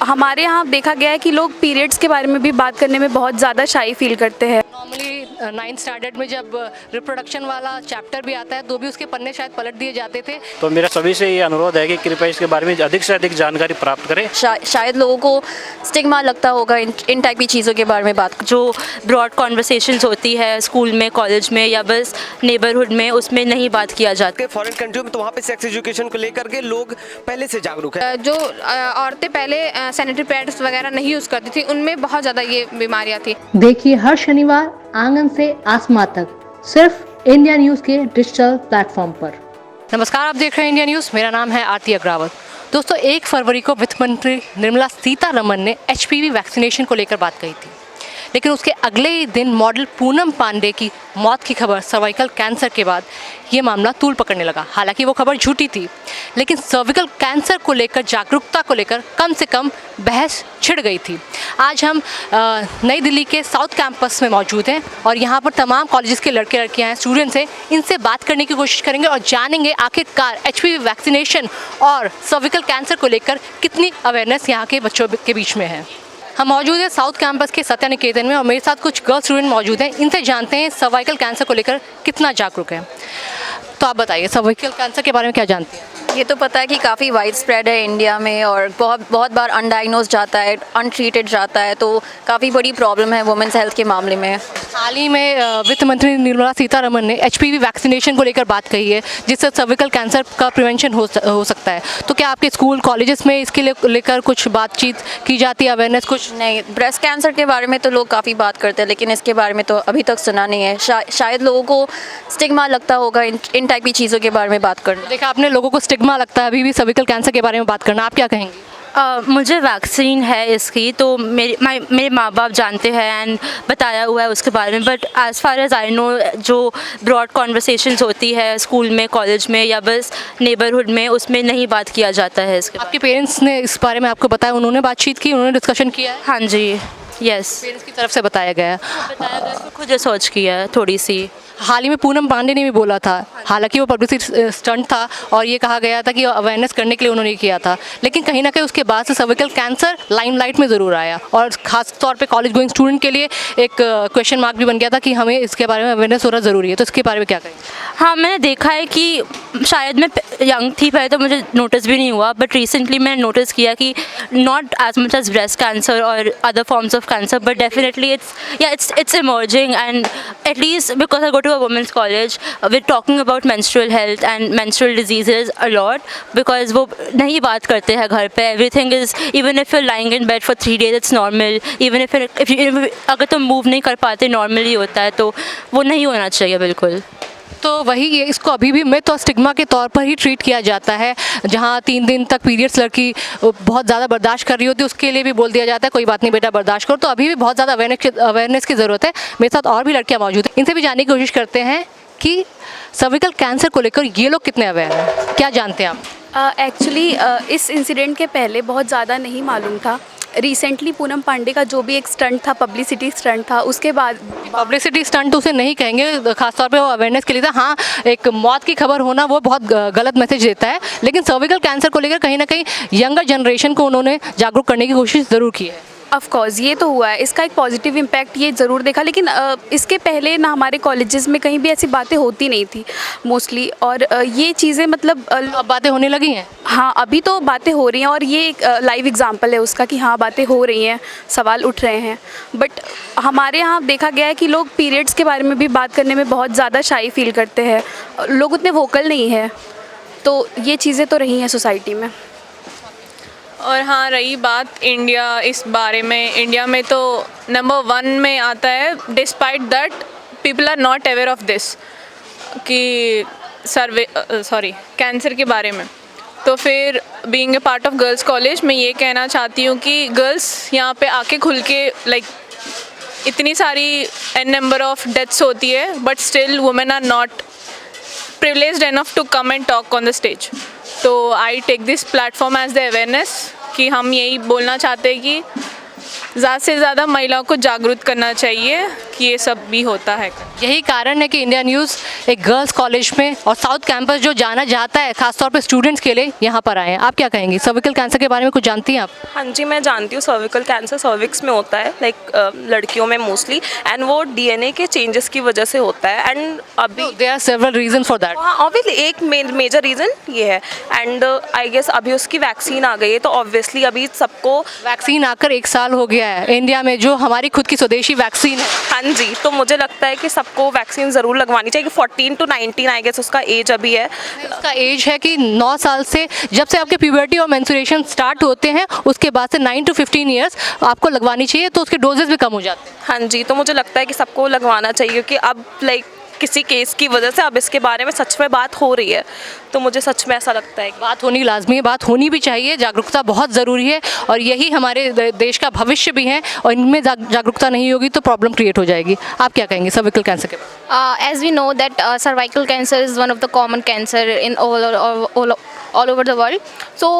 हमारे यहाँ देखा गया है कि लोग पीरियड्स के बारे में भी बात करने में बहुत ज़्यादा शाई फील करते हैं। नॉर्मली 9th स्टैंडर्ड में जब रिप्रोडक्शन वाला चैप्टर भी आता है तो भी उसके पन्ने शायद पलट दिए जाते थे। तो मेरा सभी से ये अनुरोध है कि कृपया इसके बारे में अधिक से अधिक जानकारी प्राप्त करें। शायद लोगों को स्टिग्मा लगता होगा इन टाइप की चीज़ों के बारे में बात, जो ब्रॉड कॉन्वर्सेशंस होती है स्कूल में, कॉलेज में या बस नेबरहुड में, उसमें नहीं बात किया जाता। फॉरेन कंट्रियों में तो वहाँ पे सेक्स एजुकेशन को लेकर के लोग पहले से जागरूक है। जो औरतें पहले सैनिटरी पैड्स वगैरह नहीं यूज़ करती थी, उनमें बहुत ज़्यादा ये बीमारियाँ थी। देखिए हर शनिवार आंगन से आसमां तक सिर्फ इंडिया न्यूज के डिजिटल प्लेटफॉर्म पर। नमस्कार, आप देख रहे हैं इंडिया न्यूज़। मेरा नाम है आरती अग्रावत। दोस्तों, 1 फरवरी को वित्त मंत्री निर्मला सीतारमण ने HPV वैक्सीनेशन को लेकर बात कही थी, लेकिन उसके अगले ही दिन मॉडल पूनम पांडे की मौत की खबर सर्वाइकल कैंसर के बाद ये मामला तूल पकड़ने लगा। हालांकि वो खबर झूठी थी, लेकिन सर्विकल कैंसर को लेकर, जागरूकता को लेकर कम से कम बहस छिड़ गई थी। आज हम नई दिल्ली के साउथ कैंपस में मौजूद हैं और यहाँ पर तमाम कॉलेजेस के लड़के लड़कियाँ हैं, स्टूडेंट्स हैं। इनसे बात करने की कोशिश करेंगे और जानेंगे आखिरकार HPV वैक्सीनेशन और सर्विकल कैंसर को लेकर कितनी अवेयरनेस यहाँ के बच्चों के बीच में है। हम मौजूद हैं साउथ कैंपस के सत्या निकेतन में और मेरे साथ कुछ गर्ल स्टूडेंट मौजूद हैं। इनसे जानते हैं सर्वाइकल कैंसर को लेकर कितना जागरूक है। तो आप बताइए, सर्वाइकल कैंसर के बारे में क्या जानती हैं? ये तो पता है कि काफ़ी वाइड स्प्रेड है इंडिया में और बहुत बार अनडायग्नोज जाता है, अनट्रीटेड जाता है, तो काफ़ी बड़ी प्रॉब्लम है वुमेन्स हेल्थ के मामले में। हाल ही में वित्त मंत्री निर्मला सीतारमण ने HPV वैक्सीनेशन को लेकर बात कही है, जिससे सर्विकल कैंसर का प्रिवेंशन हो सकता है। तो क्या आपके स्कूल कॉलेजेस में इसके लेकर कुछ बातचीत की जाती है, अवेयरनेस कुछ? नहीं, ब्रेस्ट कैंसर के बारे में तो लोग काफ़ी बात करते हैं, लेकिन इसके बारे में तो अभी तक सुना नहीं है। शायद लोगों को स्टिग्मा लगता होगा इन टाइप की चीज़ों के बारे में बात करना। देखा आपने, लोगों को स्टिग्मा लगता है अभी भी सर्विकल कैंसर के बारे में बात करना। आप क्या कहेंगे? मुझे वैक्सीन है इसकी, तो मेरे माँ बाप जानते हैं एंड बताया हुआ है उसके बारे में, but as far as I know जो ब्रॉड कॉन्वर्सेशंस होती है स्कूल में, कॉलेज में या बस नेबरहुड में, उसमें नहीं बात किया जाता है इसके। आपके पेरेंट्स ने इस बारे में आपको बताया, उन्होंने बातचीत की, उन्होंने डिस्कशन किया है? हाँ जी, यस, पेरेंट्स की तरफ से बताया गया है। खुद रिसर्च किया है थोड़ी सी। हाल ही में पूनम पांडे ने भी बोला था, हालांकि वो पब्लिसिटी स्टंट था और ये कहा गया था कि अवेयरनेस करने के लिए उन्होंने किया था, लेकिन कहीं ना कहीं उसके बाद से सर्विकल कैंसर लाइमलाइट में ज़रूर आया और ख़ास तौर पे कॉलेज गोइंग स्टूडेंट के लिए एक क्वेश्चन मार्क भी बन गया था कि हमें इसके बारे में अवेयरनेस होना ज़रूरी है। तो इसके बारे में क्या कहें? हाँ, मैंने देखा है कि शायद मैं यंग थी पहले तो मुझे नोटिस भी नहीं हुआ, बट रिसेंटली मैंने नोटिस किया कि not as much as breast cancer और other forms of cancer, but definitely it's emerging, and at least because I go to a women's college, we're talking about menstrual health and menstrual diseases a lot, because वो नहीं बात करते हैं घर पे। Everything is, even if you're lying in bed for 3 days, it's normal. Even if अगर तुम move नहीं कर पाते, नॉर्मली होता है, तो वो नहीं होना चाहिए बिल्कुल। तो वही ये, इसको अभी भी मिथ और स्टिग्मा के तौर पर ही ट्रीट किया जाता है। जहाँ 3 दिन तक पीरियड्स लड़की बहुत ज़्यादा बर्दाश्त कर रही होती है, उसके लिए भी बोल दिया जाता है कोई बात नहीं बेटा बर्दाश्त करो। तो अभी भी बहुत ज़्यादा अवेयरनेस की ज़रूरत है। मेरे साथ और भी लड़कियाँ मौजूद हैं, इनसे भी जानने की कोशिश करते हैं कि सर्विकल कैंसर को लेकर ये लोग कितने अवेयर हैं, क्या जानते हैं आप? एक्चुअली इस इंसिडेंट के पहले बहुत ज़्यादा नहीं मालूम था। रिसेंटली पूनम पांडे का जो भी एक स्टंट था, पब्लिसिटी स्टंट था, उसके बाद पब्लिसिटी स्टंट उसे नहीं कहेंगे, खासतौर पे वो अवेयरनेस के लिए था। हाँ, एक मौत की खबर होना वो बहुत गलत मैसेज देता है, लेकिन सर्विकल कैंसर को लेकर कहीं ना कहीं यंगर जनरेशन को उन्होंने जागरूक करने की कोशिश ज़रूर की है। ऑफ कोर्स ये तो हुआ है, इसका एक पॉजिटिव इम्पैक्ट ये ज़रूर देखा, लेकिन इसके पहले ना हमारे कॉलेजेस में कहीं भी ऐसी बातें होती नहीं थी मोस्टली, और ये चीज़ें मतलब अब बातें होने लगी हैं। हाँ, अभी तो बातें हो रही हैं और ये एक लाइव एग्जांपल है उसका कि हाँ बातें हो रही हैं, सवाल उठ रहे हैं। बट हमारे यहाँ देखा गया है कि लोग पीरियड्स के बारे में भी बात करने में बहुत ज़्यादा शाई फील करते हैं, लोग उतने वोकल नहीं हैं, तो ये चीज़ें तो रही हैं सोसाइटी में। और हाँ, रही बात इंडिया, इस बारे में इंडिया में तो नंबर 1 में आता है। Despite that people are not aware of this कि कैंसर के बारे में। तो फिर being a part of girls college, मैं ये कहना चाहती हूँ कि गर्ल्स यहाँ पे आके खुल के इतनी सारी एन नंबर ऑफ डेथ्स होती है, but still women are not privileged enough to come and talk on the stage. तो I take this platform as the awareness कि हम यही बोलना चाहते हैं कि ज़्यादा से ज़्यादा महिलाओं को जागरूक करना चाहिए कि ये सब भी होता है। यही कारण है कि इंडिया न्यूज़ एक गर्ल्स कॉलेज में और साउथ कैंपस जो जाना जाता है खासतौर पे स्टूडेंट्स के लिए यहाँ पर आए हैं। आप क्या कहेंगी, सर्विकल कैंसर के बारे में कुछ जानती हैं आप? हाँ जी, मैं जानती हूँ सर्विकल कैंसर सर्विक्स में होता है, लाइक लड़कियों में मोस्टली, एंड वो डीएनए के चेंजेस की वजह से होता है। एंड अभी there are several reason for that. हाँ, ऑब्वियसली एक मेजर रीज़न ये है। एंड आई गेस अभी उसकी वैक्सीन आ गई है, तो ऑब्वियसली अभी सबको वैक्सीन आकर 1 साल हो गया है इंडिया में, जो हमारी खुद की स्वदेशी वैक्सीन है। हाँ जी, तो मुझे लगता है कि सबको वैक्सीन ज़रूर लगवानी चाहिए। 14 to 19 आई गेस उसका एज अभी है। उसका एज है कि 9 साल से, जब से आपके प्यूबर्टी और मेंस्ट्रुएशन स्टार्ट होते हैं उसके बाद से 9 to 15 ईयर्स आपको लगवानी चाहिए, तो उसके डोजेस भी कम हो जाते हैं। हाँ जी, तो मुझे लगता है कि सबको लगवाना चाहिए, क्योंकि अब लाइक किसी केस की वजह से अब इसके बारे में सच में बात हो रही है, तो मुझे सच में ऐसा लगता है कि बात होनी लाजमी है, बात होनी भी चाहिए, जागरूकता बहुत ज़रूरी है और यही हमारे देश का भविष्य भी है, और इनमें जागरूकता नहीं होगी तो प्रॉब्लम क्रिएट हो जाएगी। आप क्या कहेंगे सर्विकल कैंसर के बारे में? As we know that cervical cancer is one of the common cancer in all over the world. So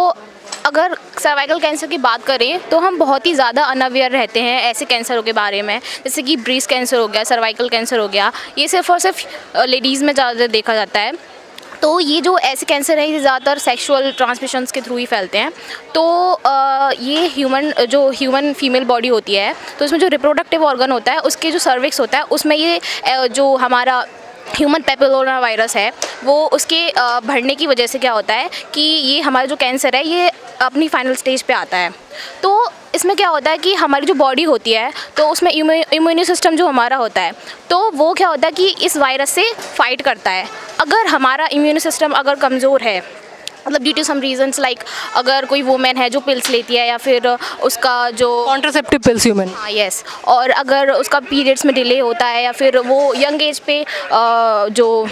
अगर सर्वाइकल कैंसर की बात करें तो हम बहुत ही ज़्यादा अनअवेयर रहते हैं ऐसे कैंसरों के बारे में, जैसे कि ब्रेस्ट कैंसर हो गया, सर्वाइकल कैंसर हो गया। ये सिर्फ और सिर्फ लेडीज़ में ज़्यादा देखा जाता है। तो ये जो ऐसे कैंसर है ये ज़्यादातर सेक्सुअल ट्रांसमिशंस के थ्रू ही फैलते हैं। तो ये ह्यूमन फीमेल बॉडी होती है, तो इसमें जो रिप्रोडक्टिव ऑर्गन होता है उसके जो सर्विक्स होता है उसमें ये जो हमारा ह्यूमन पेपिलोमा वायरस है वो उसके बढ़ने की वजह से क्या होता है कि ये हमारा जो कैंसर है ये अपनी फाइनल स्टेज पे आता है। तो इसमें क्या होता है कि हमारी जो बॉडी होती है तो उसमें इम्यून सिस्टम जो हमारा होता है तो वो क्या होता है कि इस वायरस से फाइट करता है। अगर हमारा इम्यून सिस्टम अगर कमज़ोर है, मतलब due to some reasons, like अगर कोई वुमेन है जो पिल्स लेती है या फिर उसका जो कॉन्ट्रासेप्टिव पिल्स ह्यूमन, हाँ यस, और अगर उसका पीरियड्स में डिले होता है या फिर वो यंग एज पे जो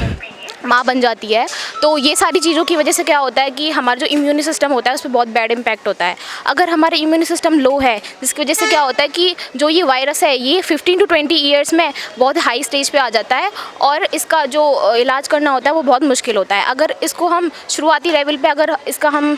माँ बन जाती है, तो ये सारी चीज़ों की वजह से क्या होता है कि हमारा जो इम्यून सिस्टम होता है उस पर बहुत बैड इम्पैक्ट होता है। अगर हमारा इम्यून सिस्टम लो है जिसकी वजह से क्या होता है कि जो ये वायरस है ये 15 to 20 ईयर्स में बहुत हाई स्टेज पे आ जाता है और इसका जो इलाज करना होता है वो बहुत मुश्किल होता है। अगर इसको हम शुरुआती लेवल पे अगर इसका हम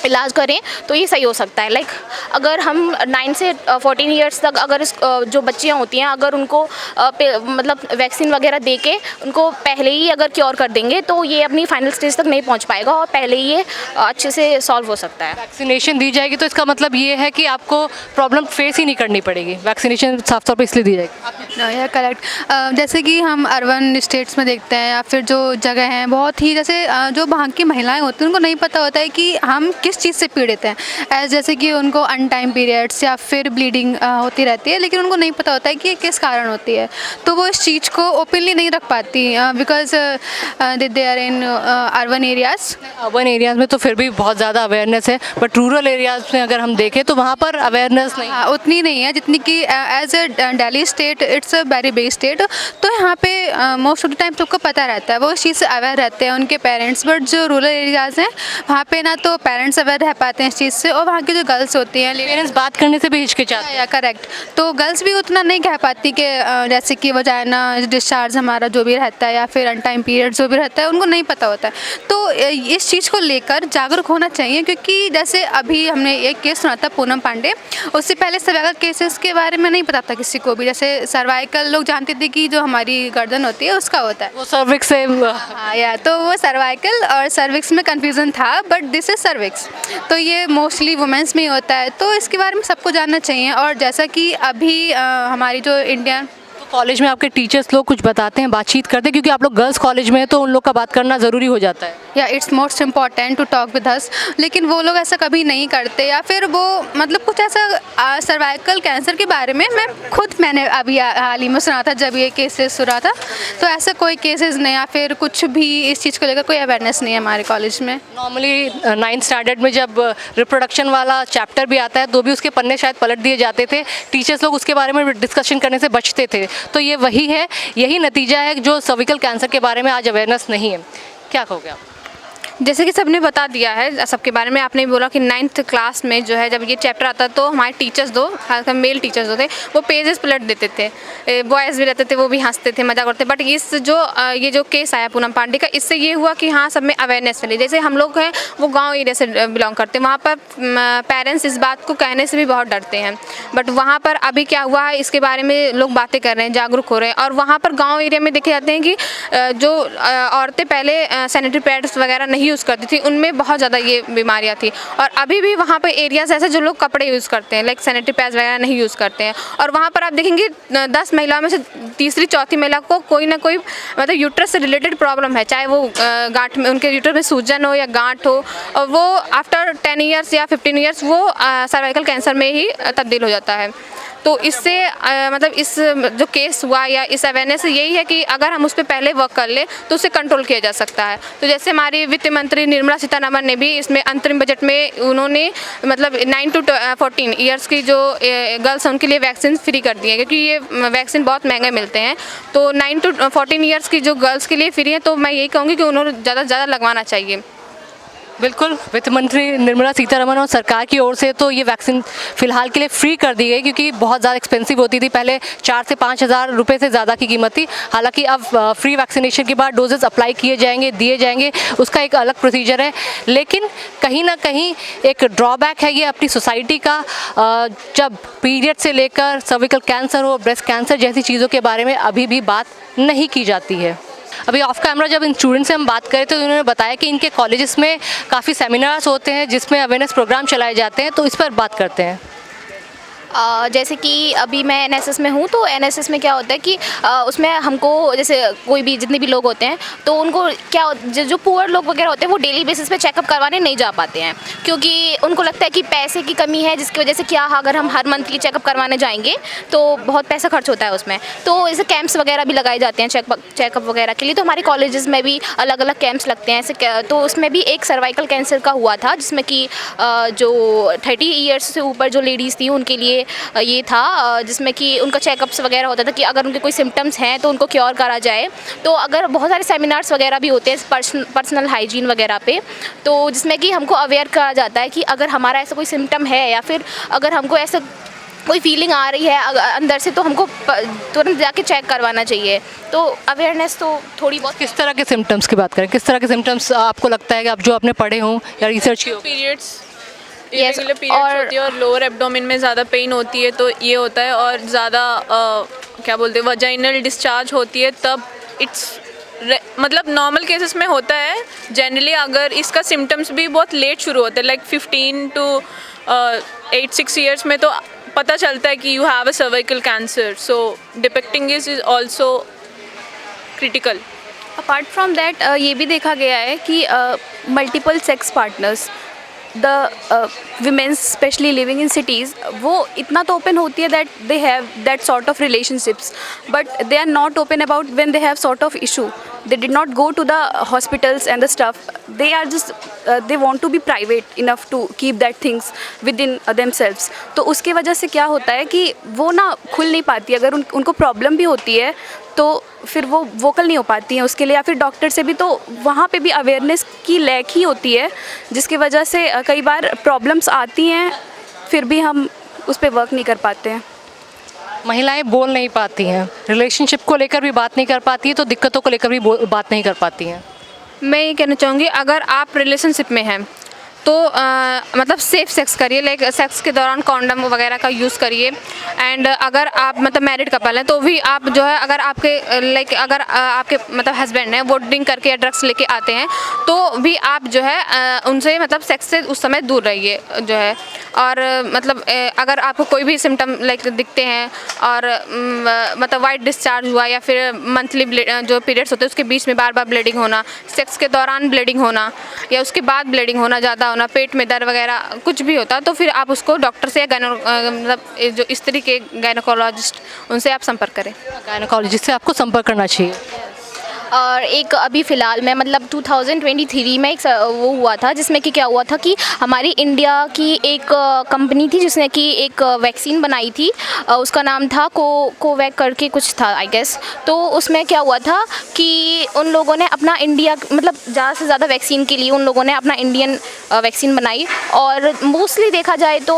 इलाज करें तो ये सही हो सकता है। लाइक अगर हम 9 से 14 ईयर्स तक अगर जो बच्चियां होती हैं अगर उनको मतलब वैक्सीन वगैरह दे के उनको पहले ही अगर क्योर कर देंगे तो ये अपनी फाइनल स्टेज तक नहीं पहुंच पाएगा और पहले ही ये अच्छे से सॉल्व हो सकता है। वैक्सीनेशन दी जाएगी तो इसका मतलब ये है कि आपको प्रॉब्लम फेस ही नहीं करनी पड़ेगी, वैक्सीनेशन साफ तौर पे इसलिए दी जाएगी। या करेक्ट, जैसे कि हम अर्बन स्टेट्स में देखते हैं या फिर जो जगह हैं बहुत ही जैसे जो वहाँ की महिलाएं होती हैं उनको नहीं पता होता है कि हम किस चीज़ से पीड़ित हैं, जैसे कि उनको अनटाइम पीरियड्स या फिर ब्लीडिंग होती रहती है, लेकिन उनको नहीं पता होता है कि ये किस कारण होती है, तो वो इस चीज़ को ओपनली नहीं रख पाती because they are in urban areas. Urban areas में तो फिर भी बहुत ज़्यादा अवेयरनेस है, बट रूरल एरियाज़ में अगर हम देखें तो वहाँ पर अवेयरनेस नहीं उतनी नहीं है जितनी कि as a Delhi state, it's a very big state, तो यहाँ पे मोस्ट ऑफ द टाइम सबको पता रहता है, वो इस चीज़ से अवेयर रहते हैं उनके पेरेंट्स। बट जो रूरल एरियाज़ हैं वहाँ पे ना तो पेरेंट्स अवेयर रह पाते हैं इस चीज़ से, और वहाँ की जो गर्ल्स होती हैं पेरेंट्स बात करने से भी हिचकिचाते हैं। करेक्ट, तो गर्ल्स भी उतना नहीं कह पाती कि जैसे कि वजाइना डिस्चार्ज हमारा जो भी रहता है या फिर अनटाइम पीरियड जो भी रहता है उनको नहीं पता होता है। तो इस चीज़ को लेकर जागरूक होना चाहिए, क्योंकि जैसे अभी हमने एक केस सुना था पूनम पांडे, उससे पहले सर्वाइकल केसेस के बारे में नहीं पता था किसी को भी। जैसे सर्वाइकल लोग जानते थे कि जो हमारी गर्दन होती है उसका होता है, वो सर्विक्स से हाँ या, तो वो सर्वाइकल और सर्विक्स में कन्फ्यूज़न था, बट दिस इज़ सर्विक्स, तो ये मोस्टली वुमेंस में ही होता है, तो इसके बारे में सबको जानना चाहिए। और जैसा कि अभी हमारी जो इंडियन कॉलेज में आपके टीचर्स लोग कुछ बताते हैं, बातचीत करते हैं, क्योंकि आप लोग गर्ल्स कॉलेज में हैं तो उन लोग का बात करना ज़रूरी हो जाता है। या it's most important to talk with us, लेकिन वो लोग ऐसा कभी नहीं करते, या फिर वो मतलब कुछ ऐसा सर्वाइकल कैंसर के बारे में मैंने अभी हाल ही में सुना था जब ये केसेस सुना था, तो ऐसा कोई केसेस नहीं या फिर कुछ भी इस चीज़ को लेकर कोई अवेयरनेस नहीं है हमारे कॉलेज में। नॉर्मली 9th स्टैंडर्ड में जब रिप्रोडक्शन वाला चैप्टर भी आता है तो भी उसके पन्ने शायद पलट दिए जाते थे, टीचर्स लोग उसके बारे में डिस्कशन करने से बचते थे, तो ये वही है, यही नतीजा है जो सर्विकल कैंसर के बारे में आज अवेयरनेस नहीं है। क्या कहोगे आप? जैसे कि सबने बता दिया है सबके बारे में, आपने भी बोला कि 9th क्लास में जो है जब ये चैप्टर आता तो हमारे टीचर्स दो, खासकर मेल टीचर्स होते, वो पेजेस पलट देते थे, बॉयज़ भी रहते थे वो भी हंसते थे, मजाक करते। बट इस जो ये जो केस आया पूनम पांडे का, इससे ये हुआ कि हाँ सब में अवेयरनेस फैली। जैसे हम लोग हैं वो गाँव एरिया से बिलोंग करते हैं, वहाँ पर पेरेंट्स इस बात को कहने से भी बहुत डरते हैं, बट वहाँ पर अभी क्या हुआ है इसके बारे में लोग बातें कर रहे हैं, जागरूक हो रहे हैं। और वहाँ पर गाँव एरिया में देखे जाते हैं कि जो औरतें पहले सैनिटरी पैड्स वगैरह नहीं यूज़ करती थी, उनमें बहुत ज़्यादा ये बीमारियाँ थी। और अभी भी वहाँ पे एरियाज़ ऐसे जो लोग कपड़े यूज़ करते हैं, लाइक सैनिटरी पैड्स वगैरह नहीं यूज़ करते हैं। और वहाँ पर आप देखेंगे 10 महिलाओं में से तीसरी चौथी महिला को कोई ना कोई मतलब यूट्रस से रिलेटेड प्रॉब्लम है, चाहे वो गांठ में, उनके यूट्रस में सूजन हो या गांठ हो, और वो आफ्टर 10 ईयर्स या 15 ईयर्स वो सर्वाइकल कैंसर में ही तब्दील हो जाता है। तो इससे मतलब इस जो केस हुआ या इस अवेयरनेस से यही है कि अगर हम उस पर पहले वर्क कर ले तो उसे कंट्रोल किया जा सकता है। तो जैसे हमारी वित्त मंत्री निर्मला सीतारमण ने भी इसमें अंतरिम बजट में उन्होंने मतलब 9 to 14 ईयर्स की जो गर्ल्स हैं उनके लिए वैक्सीन फ्री कर दी है, क्योंकि ये वैक्सीन बहुत महंगे मिलते हैं। तो 9 to 14 ईयर्स की जो गर्ल्स के लिए फ्री है, तो मैं यही कहूँगी कि उन्होंने ज़्यादा से ज़्यादा लगवाना चाहिए। बिल्कुल, वित्त मंत्री निर्मला सीतारमण और सरकार की ओर से तो ये वैक्सीन फ़िलहाल के लिए फ्री कर दी गई, क्योंकि बहुत ज़्यादा एक्सपेंसिव होती थी, पहले 4 से 5 हज़ार रुपये से ज़्यादा की कीमत थी। हालांकि अब फ्री वैक्सीनेशन के बाद डोजेस अप्लाई किए जाएंगे, दिए जाएंगे, उसका एक अलग प्रोसीजर है। लेकिन कहीं ना कहीं एक ड्रॉबैक है ये अपनी सोसाइटी का, जब पीरियड से लेकर सर्विकल कैंसर हो, ब्रेस्ट कैंसर जैसी चीज़ों के बारे में अभी भी बात नहीं की जाती है। अभी ऑफ कैमरा जब इन स्टूडेंट से हम बात करें तो उन्होंने बताया कि इनके कॉलेजेस में काफ़ी सेमिनार्स होते हैं जिसमें अवेयरनेस प्रोग्राम चलाए जाते हैं, तो इस पर बात करते हैं। जैसे कि अभी मैं एनएसएस में हूँ, तो एनएसएस में क्या होता है कि उसमें हमको जैसे कोई भी जितने भी लोग होते हैं तो उनको क्या जो पुअर लोग वगैरह होते हैं वो डेली बेसिस पे चेकअप करवाने नहीं जा पाते हैं, क्योंकि उनको लगता है कि पैसे की कमी है, जिसकी वजह से क्या अगर हम हर मंथली चेकअप करवाने जाएंगे तो बहुत पैसा खर्च होता है उसमें। तो ऐसे कैंप्स वगैरह भी लगाए जाते हैं चेकअप वगैरह के लिए। तो हमारे कॉलेजेस में भी अलग अलग कैंप्स लगते हैं ऐसे। तो उसमें भी एक सर्वाइकल कैंसर का हुआ था, जिसमें कि जो 30 ईयर्स से ऊपर जो लेडीज़ थी उनके लिए ये था, जिसमें कि उनका चेकअप्स वगैरह होता था कि अगर उनके कोई सिम्टम्स हैं तो उनको क्योर करा जाए। तो अगर बहुत सारे सेमिनार्स वगैरह भी होते हैं पर्सनल हाइजीन वगैरह पे, तो जिसमें कि हमको अवेयर करा जाता है कि अगर हमारा ऐसा कोई सिम्टम है या फिर अगर हमको ऐसा कोई फीलिंग आ रही है अंदर से, तो हमको तुरंत जाके चेक करवाना चाहिए। तो अवेयरनेस तो थोड़ी बहुत। किस तरह के सिम्टम्स की बात करें, किस तरह के सिम्टम्स आपको लगता है कि आप जो आपने पढ़े हों या रिसर्च की हो? पीरियड्स इरेगुलर पीरियड्स होती है और लोअर एब्डोमेन में ज़्यादा पेन होती है, तो ये होता है। और ज़्यादा क्या बोलते हैं वजाइनल डिस्चार्ज होती है, तब इट्स मतलब नॉर्मल केसेस में होता है जनरली। अगर इसका सिम्टम्स भी बहुत लेट शुरू होते हैं, लाइक 15 to 8-6 ईयर्स में, तो पता चलता है कि you have a cervical cancer. So depicting is also critical. Apart from that ये भी देखा गया है कि multiple sex partners, the women's especially living in cities, वो इतना तो open होती है that they have that sort of relationships, but they are not open about when they have sort of issue. They did not go to the hospitals and the stuff. They are just they want to be private enough to keep that things within themselves. तो उसके वजह से क्या होता है कि वो ना खुल नहीं पाती। अगर उनको प्रॉब्लम भी होती है तो फिर वो वोकल नहीं हो पाती हैं उसके लिए, या फिर डॉक्टर से भी, तो वहाँ पे भी अवेयरनेस की लैक ही होती है, जिसकी वजह से कई बार प्रॉब्लम्स आती हैं, फिर भी हम उस पर वर्क नहीं कर पाते हैं। महिलाएं बोल नहीं पाती हैं, रिलेशनशिप को लेकर भी बात नहीं कर पाती है, तो दिक्कतों को लेकर भी बात नहीं कर पाती हैं। मैं ये कहना चाहूँगी, अगर आप रिलेशनशिप में हैं तो मतलब सेफ़ सेक्स करिए, लाइक सेक्स के दौरान कॉन्डम वगैरह का यूज़ करिए। एंड अगर आप मतलब मैरिड कपल हैं तो भी आप जो है, अगर आपके लाइक अगर आपके मतलब हस्बैंड हैं वो ड्रिंक करके या ड्रग्स लेके आते हैं, तो भी आप जो है उनसे मतलब सेक्स से उस समय दूर रहिए जो है। और मतलब अगर आपको कोई भी सिम्टम लाइक दिखते हैं और मतलब वाइट डिस्चार्ज हुआ या फिर मंथली जो पीरियड्स होते हैं उसके बीच में बार बार ब्लीडिंग होना, सेक्स के दौरान ब्लीडिंग होना या उसके बाद ब्लीडिंग होना ज़्यादा होना, पेट में दर्द वगैरह कुछ भी होता, तो फिर आप उसको डॉक्टर से मतलब जो स्त्री के गायनोकोलॉजिस्ट, उनसे आप संपर्क करें। गायनोकोलॉजिस्ट से आपको संपर्क करना चाहिए। और एक अभी फ़िलहाल में मतलब 2023 में एक वो हुआ था जिसमें कि क्या हुआ था कि हमारी इंडिया की एक कंपनी थी जिसने कि एक वैक्सीन बनाई थी, उसका नाम था कोवैक करके कुछ था आई गेस। तो उसमें क्या हुआ था कि उन लोगों ने अपना इंडिया मतलब ज़्यादा से ज़्यादा वैक्सीन के लिए उन लोगों ने अपना इंडियन वैक्सीन बनाई। और मोस्टली देखा जाए तो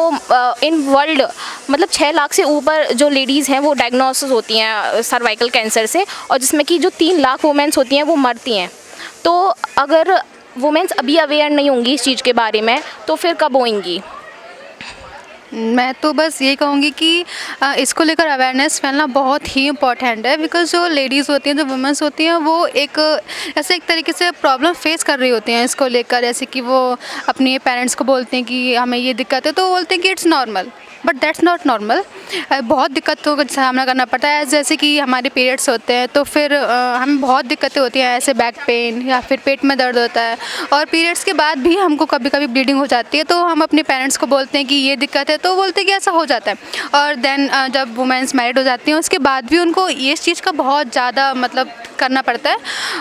इन वर्ल्ड मतलब 6 लाख से ऊपर जो लेडीज़ हैं वो डायग्नोसिस होती हैं सर्वाइकल कैंसर से, और जिसमें कि जो 3 लाख वुमेंस होती हैं वो मरती हैं। तो अगर वुमेंस अभी अवेयर नहीं होंगी इस चीज़ के बारे में तो फिर कब होंगी? मैं तो बस ये कहूँगी कि इसको लेकर अवेयरनेस फैलना बहुत ही इम्पॉर्टेंट है, बिकॉज़ जो लेडीज़ होती हैं, जो वुमेंस होती हैं, वो एक ऐसे एक तरीके से प्रॉब्लम फेस कर रही होती हैं इसको लेकर। जैसे कि वो अपने पेरेंट्स को बोलते हैं कि हमें ये दिक्कत है, तो वो बोलते हैं कि it's normal, but that's not normal. बहुत दिक्कतों का सामना करना पड़ता है। जैसे कि हमारे पीरियड्स होते हैं तो फिर हमें बहुत दिक्कतें होती हैं, ऐसे बैक पेन या फिर पेट में दर्द होता है, और पीरियड्स के बाद भी हमको कभी कभी ब्लीडिंग हो जाती है। तो हम अपने पेरेंट्स को बोलते हैं कि ये दिक्कत है, तो बोलते हैं कि ऐसा हो जाता है। और देन जब वुमेंस मैरिड हो जाती हैं उसके बाद भी उनको ये चीज़ का बहुत ज़्यादा मतलब करना पड़ता है।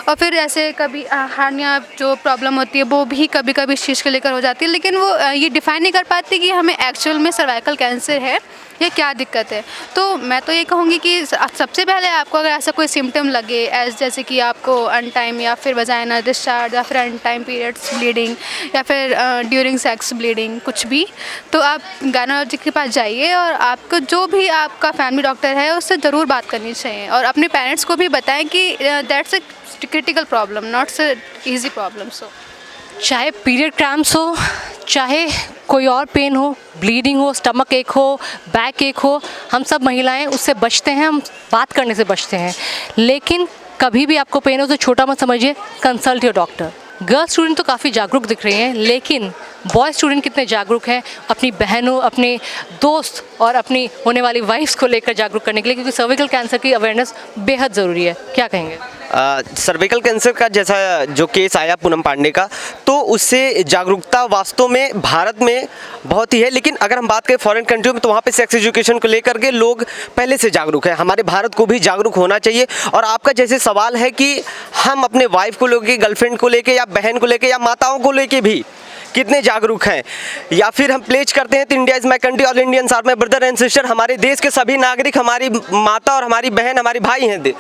और फिर ऐसे कभी हार्निया जो प्रॉब्लम होती है वो भी कभी कभी इस चीज़ को लेकर हो जाती है, लेकिन वो ये डिफ़ाइन नहीं कर पाती कि हमें एक्चुअल में सर्वाइकल कैंसर है या क्या दिक्कत है। तो मैं तो ये कहूँगी कि सबसे पहले आपको अगर ऐसा कोई सिम्टम लगे जैसे कि आपको अनटाइम या फिर वजाइना डिस्चार्ज या फिर अनटाइम पीरियड्स ब्लीडिंग या फिर ड्यूरिंग सेक्स ब्लीडिंग कुछ भी, तो आप गायनोलॉजिस्ट के पास जाइए और आपको जो भी आपका फैमिली डॉक्टर है उससे ज़रूर बात करनी चाहिए। और अपने पेरेंट्स को भी बताएं कि that's a critical problem, not a easy problem. So चाहे पीरियड क्रैम्प्स हो, चाहे कोई और पेन हो, ब्लीडिंग हो, स्टमक एक हो, बैक एक हो, हम सब महिलाएं उससे बचते हैं, हम बात करने से बचते हैं। लेकिन कभी भी आपको पेन हो तो छोटा मत समझिए, consult your doctor. Girl student तो काफ़ी जागरूक दिख रही हैं, लेकिन बॉय स्टूडेंट कितने जागरूक हैं अपनी बहनों, अपने दोस्त और अपनी होने वाली वाइफ्स को लेकर जागरूक करने के लिए, क्योंकि सर्विकल कैंसर की अवेयरनेस बेहद ज़रूरी है। क्या कहेंगे? सर्विकल कैंसर का जैसा जो केस आया पूनम पांडे का, तो उससे जागरूकता वास्तव में भारत में बहुत ही है। लेकिन अगर हम बात करें फॉरेन कंट्रियों में तो वहाँ पे सेक्स एजुकेशन को लेकर के लोग पहले से जागरूक है। हमारे भारत को भी जागरूक होना चाहिए। और आपका जैसे सवाल है कि हम अपने वाइफ को लेके, गर्लफ्रेंड को लेके या बहन को लेके या माताओं को लेके भी कितने जागरूक हैं, या फिर हम प्लेज करते हैं तो India is my country, all Indians are my brother and sister. हमारे देश के सभी नागरिक हमारी माता और हमारी बहन, हमारी भाई हैं।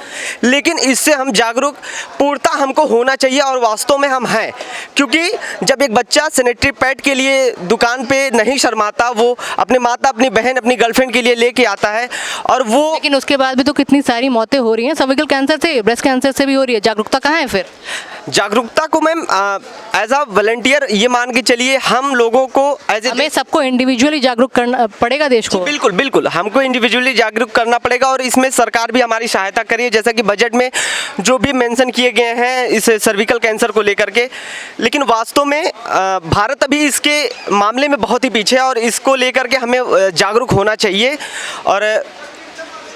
लेकिन इससे हम जागरूक पूर्णतः हमको होना चाहिए, और वास्तव में हम हैं। क्योंकि जब एक बच्चा सैनिटरी पैड के लिए दुकान पे नहीं शर्माता, वो अपने माता, अपनी बहन, अपनी गर्लफ्रेंड के लिए लेके आता है, और वो लेकिन उसके बाद भी तो कितनी सारी मौतें हो रही हैं सर्विकल कैंसर से, ब्रेस्ट कैंसर से भी हो रही है। जागरूकता कहाँ है फिर? जागरूकता को मैम एज अ वॉलंटियर ये मान के चलिए, हम लोगों को हमें सबको इंडिविजुअली जागरूक करना पड़ेगा देश को। बिल्कुल बिल्कुल, हमको इंडिविजुअली जागरूक करना पड़ेगा, और इसमें सरकार भी हमारी सहायता करिए, जैसा कि बजट में जो भी मेंशन किए गए हैं इस सर्विकल कैंसर को लेकर के। लेकिन वास्तव में भारत अभी इसके मामले में बहुत ही पीछे है, और इसको लेकर के हमें जागरूक होना चाहिए। और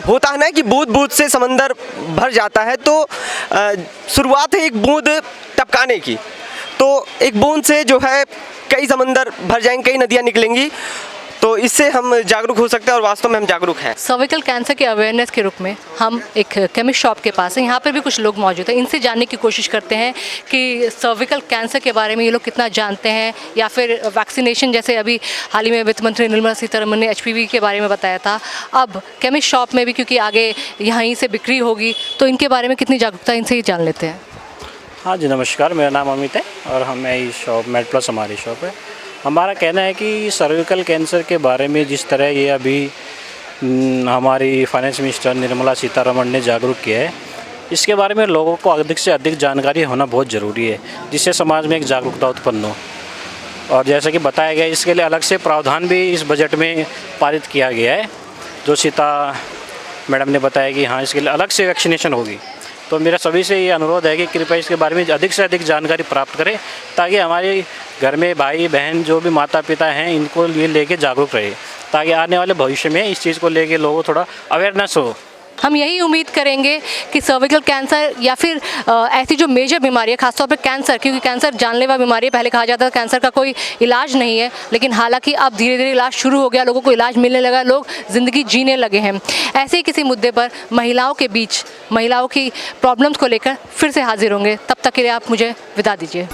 होता है ना कि बूंद बूंद से समंदर भर जाता है, तो शुरुआत है एक बूंद टपकाने की, तो एक बूंद से जो है कई समंदर भर जाएंगे, कई नदियाँ निकलेंगी। तो इससे हम जागरूक हो सकते हैं, और वास्तव में हम जागरूक हैं। सर्विकल कैंसर के अवेयरनेस के रूप में हम एक केमिस्ट शॉप के पास हैं, यहाँ पर भी कुछ लोग मौजूद हैं। इनसे जानने की कोशिश करते हैं कि सर्विकल कैंसर के बारे में ये लोग कितना जानते हैं, या फिर वैक्सीनेशन, जैसे अभी हाल ही में वित्त मंत्री निर्मला सीतारमण ने HPV के बारे में बताया था। अब केमिस्ट शॉप में भी, क्योंकि आगे यहीं से बिक्री होगी, तो इनके बारे में कितनी जागरूकता, इनसे ही जान लेते हैं। हाँ जी, नमस्कार, मेरा नाम अमित है और हमें इस शॉप मेडप्लस हमारी शॉप है। हमारा कहना है कि सर्विकल कैंसर के बारे में जिस तरह ये अभी हमारी फाइनेंस मिनिस्टर निर्मला सीतारमण ने जागरूक किया है, इसके बारे में लोगों को अधिक से अधिक जानकारी होना बहुत ज़रूरी है, जिससे समाज में एक जागरूकता उत्पन्न हो। और जैसा कि बताया गया, इसके लिए अलग से प्रावधान भी इस बजट में पारित किया गया है, जो सीता मैडम ने बताया कि हाँ, इसके लिए अलग से वैक्सीनेशन होगी। तो मेरा सभी से ये अनुरोध है कि कृपया इसके बारे में अधिक से अधिक जानकारी प्राप्त करें, ताकि हमारे घर में भाई बहन जो भी माता पिता हैं इनको ये लेके जागरूक रहे, ताकि आने वाले भविष्य में इस चीज़ को लेके लोगों को थोड़ा अवेयरनेस हो। हम यही उम्मीद करेंगे कि सर्विकल कैंसर या फिर ऐसी जो मेजर बीमारी है, खासतौर पर कैंसर, क्योंकि कैंसर जानलेवा बीमारी है। पहले कहा जाता था कैंसर का कोई इलाज नहीं है, लेकिन हालांकि अब धीरे धीरे इलाज शुरू हो गया, लोगों को इलाज मिलने लगा, लोग ज़िंदगी जीने लगे हैं। ऐसे ही किसी मुद्दे पर महिलाओं के बीच महिलाओं की प्रॉब्लम्स को लेकर फिर से हाजिर होंगे। तब तक के लिए आप मुझे विदा दीजिए।